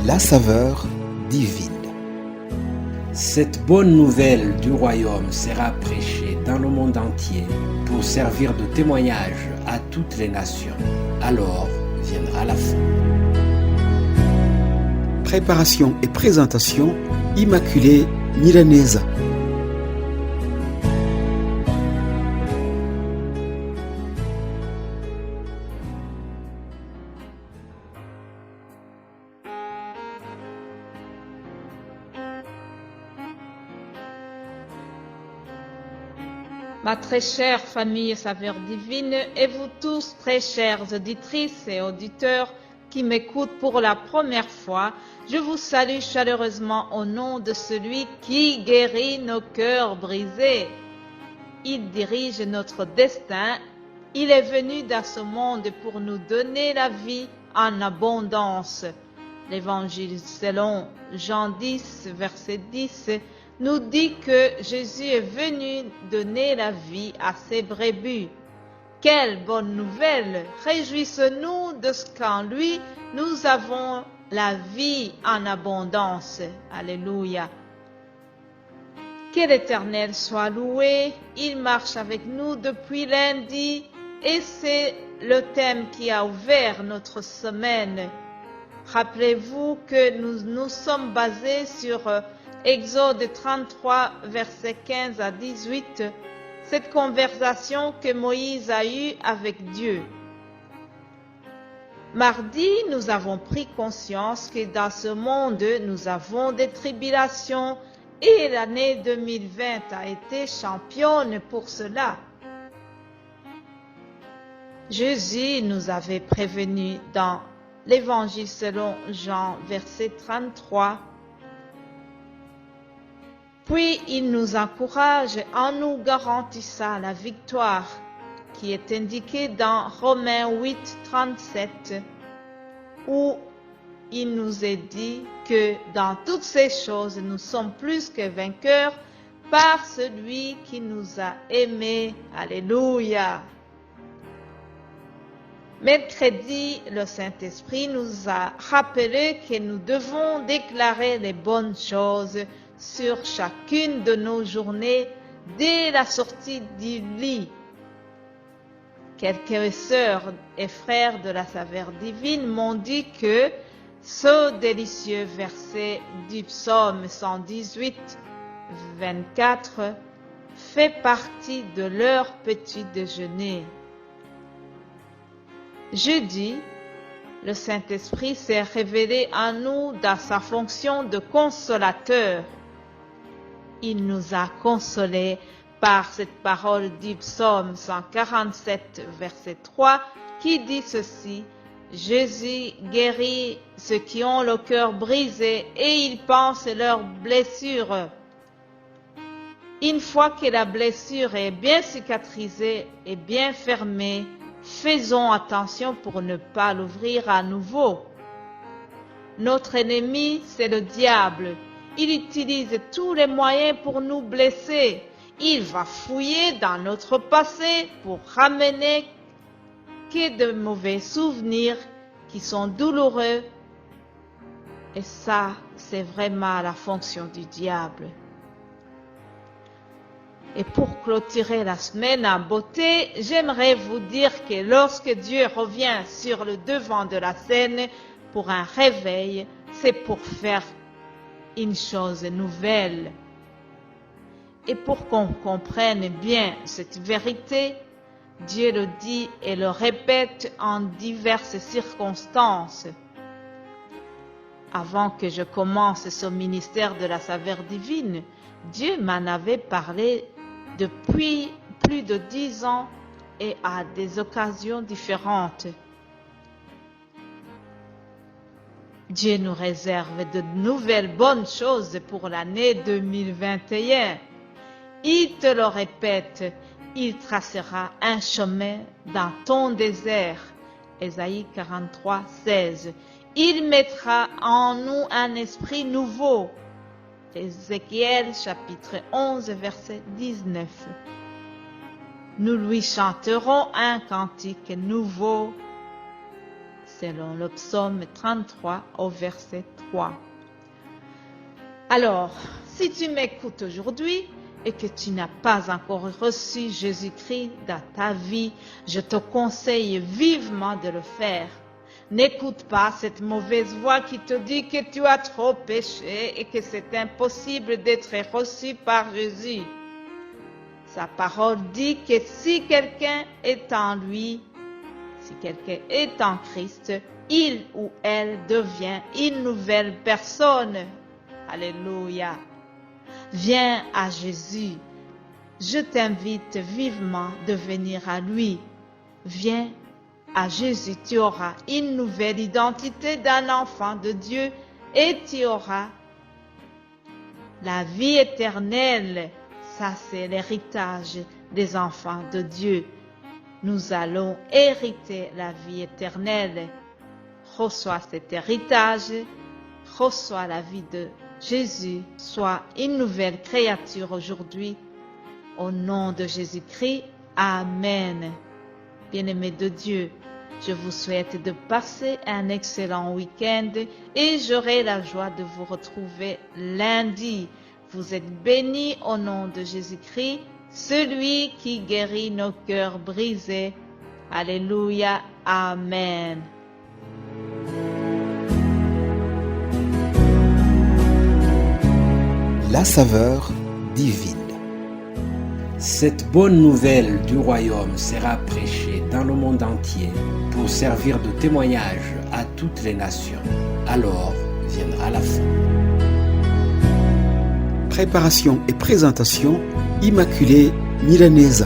la saveur divine. Cette bonne nouvelle du royaume sera prêchée dans le monde entier pour servir de témoignage à toutes les nations. Alors viendra la fin. Préparation et présentation, Immaculée Milanesa. Ma très chère famille Saveur Divine et vous tous très chères auditrices et auditeurs qui m'écoutent pour la première fois, je vous salue chaleureusement au nom de celui qui guérit nos cœurs brisés. Il dirige notre destin. Il est venu dans ce monde pour nous donner la vie en abondance. L'Évangile selon Jean 10, verset 10, nous dit que Jésus est venu donner la vie à ses brebis. Quelle bonne nouvelle! Réjouissons-nous de ce qu'en lui, nous avons la vie en abondance. Alléluia! Que l'Éternel soit loué. Il marche avec nous depuis lundi et c'est le thème qui a ouvert notre semaine. Rappelez-vous que nous sommes basés sur Exode 33, versets 15 à 18, cette conversation que Moïse a eue avec Dieu. Mardi, nous avons pris conscience que dans ce monde, nous avons des tribulations et l'année 2020 a été championne pour cela. Jésus nous avait prévenu dans l'Évangile selon Jean, verset 33. Puis il nous encourage en nous garantissant la victoire qui est indiquée dans Romains 8, 37, où il nous est dit que dans toutes ces choses, nous sommes plus que vainqueurs par celui qui nous a aimés. Alléluia! Mercredi, le Saint-Esprit nous a rappelé que nous devons déclarer les bonnes choses sur chacune de nos journées dès la sortie du lit. Quelques sœurs et frères de la saveur divine m'ont dit que ce délicieux verset du psaume 118, 24 fait partie de leur petit déjeuner. Jeudi, le Saint-Esprit s'est révélé à nous dans sa fonction de consolateur. Il nous a consolés par cette parole du psaume 147, verset 3, qui dit ceci: Jésus guérit ceux qui ont le cœur brisé et il pense leurs blessures. Une fois que la blessure est bien cicatrisée et bien fermée, faisons attention pour ne pas l'ouvrir à nouveau. Notre ennemi, c'est le diable. Il utilise tous les moyens pour nous blesser. Il va fouiller dans notre passé pour ramener que de mauvais souvenirs qui sont douloureux. Et ça, c'est vraiment la fonction du diable. Et pour clôturer la semaine en beauté, j'aimerais vous dire que lorsque Dieu revient sur le devant de la scène pour un réveil, c'est pour faire une chose nouvelle. Et pour qu'on comprenne bien cette vérité, Dieu le dit et le répète en diverses circonstances. Avant que je commence ce ministère de la saveur divine, Dieu m'en avait parlé depuis plus de 10 ans et à des occasions différentes. Dieu nous réserve de nouvelles bonnes choses pour l'année 2021. Il te le répète, il tracera un chemin dans ton désert. Ésaïe 43, 16. Il mettra en nous un esprit nouveau. Ézéchiel chapitre 11, verset 19. Nous lui chanterons un cantique nouveau. selon le psaume 33 au verset 3. Alors, si tu m'écoutes aujourd'hui et que tu n'as pas encore reçu Jésus-Christ dans ta vie, je te conseille vivement de le faire. N'écoute pas cette mauvaise voix qui te dit que tu as trop péché et que c'est impossible d'être reçu par Jésus. Sa parole dit que si quelqu'un est en lui, si quelqu'un est en Christ, il ou elle devient une nouvelle personne. Alléluia. Viens à Jésus. Je t'invite vivement de venir à lui. Viens à Jésus, tu auras une nouvelle identité d'un enfant de Dieu et tu auras la vie éternelle. Ça, c'est l'héritage des enfants de Dieu. Nous allons hériter la vie éternelle. Reçois cet héritage, reçois la vie de Jésus, sois une nouvelle créature aujourd'hui. Au nom de Jésus-Christ, Amen. Bien-aimés de Dieu, je vous souhaite de passer un excellent week-end et j'aurai la joie de vous retrouver lundi. Vous êtes bénis au nom de Jésus-Christ, celui qui guérit nos cœurs brisés. Alléluia, Amen. La saveur divine. Cette bonne nouvelle du royaume sera prêchée dans le monde entier pour servir de témoignage à toutes les nations. Alors viendra la fin. Préparation et présentation, Immaculée Milanesa.